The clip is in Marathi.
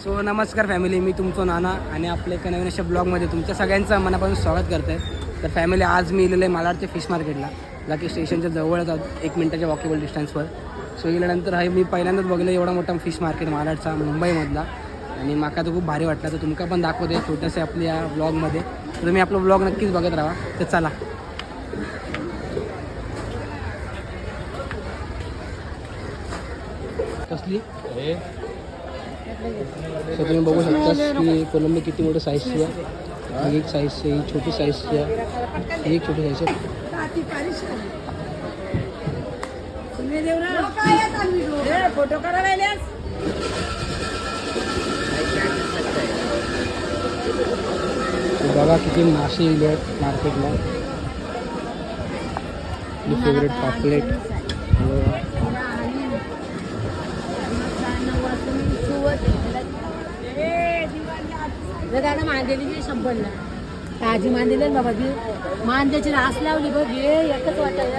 सो नमस्कार फॅमिली, मी तुमचं नाना आणि आपल्या एका नवीन अशा ब्लॉगमध्ये तुमच्या सगळ्यांचं मनापासून स्वागत करत आहे. तर फॅमिली, आज मी इलेलं आहे मालाडच्या फिश मार्केटला, लाकी स्टेशनच्या जवळच 1 मिनिटाच्या वॉकेबल डिस्टन्सवर. सो गेल्यानंतर हा मी पहिल्यांदाच बघलं एवढा मोठा फिश मार्केट मालाडचा मुंबईमधला, आणि माका तो खूप भारी वाटला. तर तुमका पण दाखवते छोटंसं आपल्या या ब्लॉगमध्ये. तर तुम्ही आपला ब्लॉग नक्कीच बघत राहा. तर चला. कसली सो तुम्ही बघू शकता की कोलंबी किती मोठं साईजची आहे. ही एक साईजची, ही छोटी साईजची आहे, ही एक छोटी साईजची आहे. फोटो करायला बघा किती मासे येले आहेत मार्केटला. मी फेवरेट पापलेट. दादा मांदेली 100ला ताजी मांदेली बाबा ती मांद्याची रास लावली बघ हे एकच वाटत